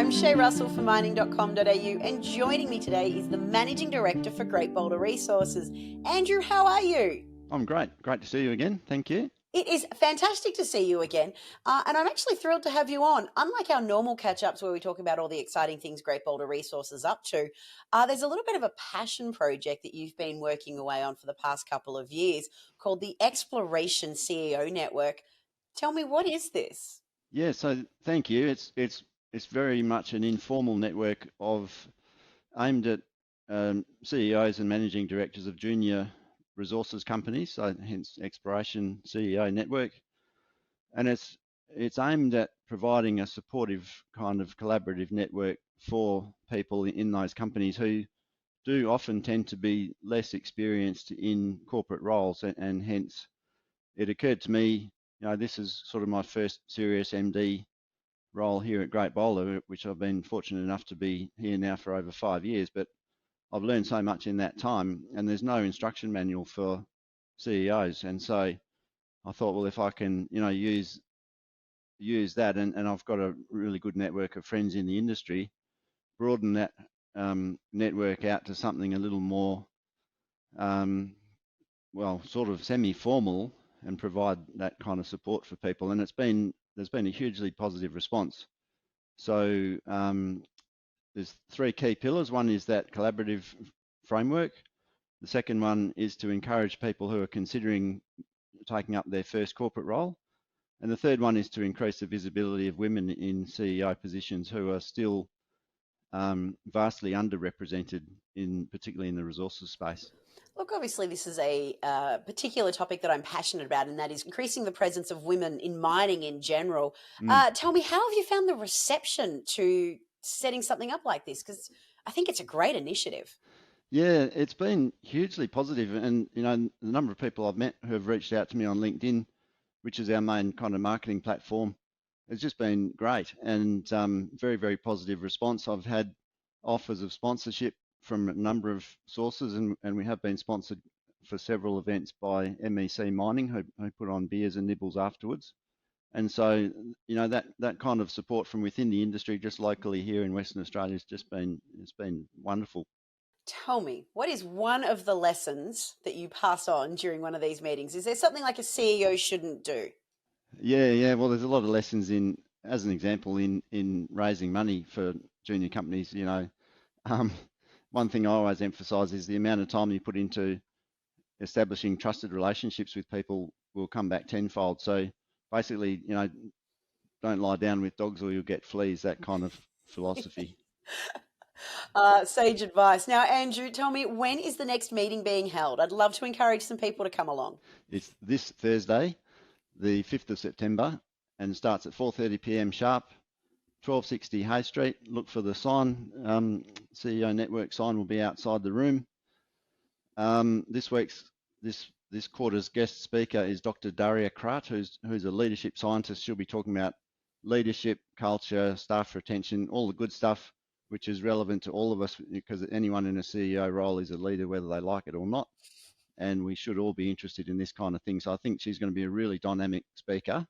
I'm Shay Russell for mining.com.au, and joining me today is the Managing Director for Great Boulder Resources. Andrew, how are you? I'm great. Great to see you again. Thank you. It is fantastic to see you again, and I'm actually thrilled to have you on. Unlike our normal catch-ups where we talk about all the exciting things Great Boulder Resources up to, there's a little bit of a passion project that you've been working away on for the past couple of years called the Exploration CEO Network. Tell me, what is this? Yeah, so thank you. It's very much an informal network aimed at CEOs and managing directors of junior resources companies, so hence Exploration CEO Network. And it's aimed at providing a supportive kind of collaborative network for people in those companies who do often tend to be less experienced in corporate roles, and hence it occurred to me, this is sort of my first serious MD role here at Great Boulder, which I've been fortunate enough to be here now for over 5 years, but I've learned so much in that time, and there's no instruction manual for CEOs. And so I thought, well, if I can, use that, and I've got a really good network of friends in the industry, broaden that network out to something a little more, sort of semi-formal, and provide that kind of support for people. And there's been a hugely positive response. So there's three key pillars. One is that collaborative framework. The second one is to encourage people who are considering taking up their first corporate role. And the third one is to increase the visibility of women in CEO positions who are still vastly underrepresented, particularly in the resources space. Look, obviously, this is a particular topic that I'm passionate about, and that is increasing the presence of women in mining in general. Tell me, how have you found the reception to setting something up like this? Because I think it's a great initiative. Yeah, it's been hugely positive, and the number of people I've met who have reached out to me on LinkedIn, which is our main kind of marketing platform, has just been great, and very, very positive response. I've had offers of sponsorship from a number of sources, and we have been sponsored for several events by MEC Mining, who put on beers and nibbles afterwards. And so, that kind of support from within the industry, just locally here in Western Australia, it's been wonderful. Tell me, what is one of the lessons that you pass on during one of these meetings? Is there something like a CEO shouldn't do? Yeah. Well, there's a lot of lessons as an example, in raising money for junior companies. One thing I always emphasize is the amount of time you put into establishing trusted relationships with people will come back tenfold. So basically, don't lie down with dogs or you'll get fleas, that kind of philosophy. Sage advice. Now, Andrew, tell me, when is the next meeting being held? I'd love to encourage some people to come along. It's this Thursday, the 5th of September, and it starts at 4:30 p.m. sharp, 1260 Hay Street. Look for the sign. CEO Network sign will be outside the room. This quarter's guest speaker is Dr Daria Kat, who's a leadership scientist. She'll be talking about leadership, culture, staff retention, all the good stuff, which is relevant to all of us, because anyone in a CEO role is a leader, whether they like it or not. And we should all be interested in this kind of thing. So I think she's going to be a really dynamic speaker.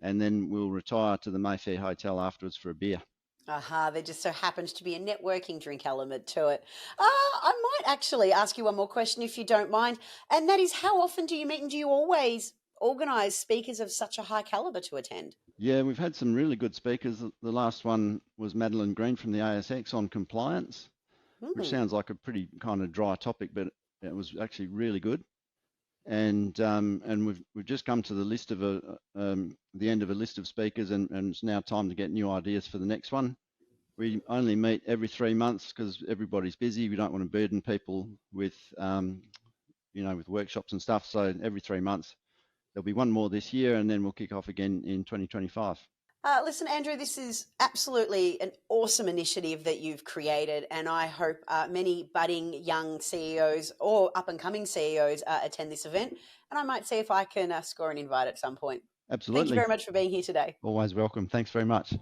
And then we'll retire to the Mayfair Hotel afterwards for a beer. There just so happens to be a networking drink element to it. I might actually ask you one more question if you don't mind, and that is, how often do you meet, and do you always organise speakers of such a high calibre to attend? Yeah, we've had some really good speakers. The last one was Madeline Green from the ASX on compliance, which sounds like a pretty kind of dry topic, but it was actually really good. And we've just come to the list of the end of a list of speakers, and it's now time to get new ideas for the next one. We only meet every 3 months because everybody's busy. We don't want to burden people with with workshops and stuff. So every 3 months, there'll be one more this year, and then we'll kick off again in 2025. Listen, Andrew, this is absolutely an awesome initiative that you've created, and I hope many budding young CEOs or up-and-coming CEOs attend this event, and I might see if I can score an invite at some point. Absolutely. Thank you very much for being here today. Always welcome. Thanks very much.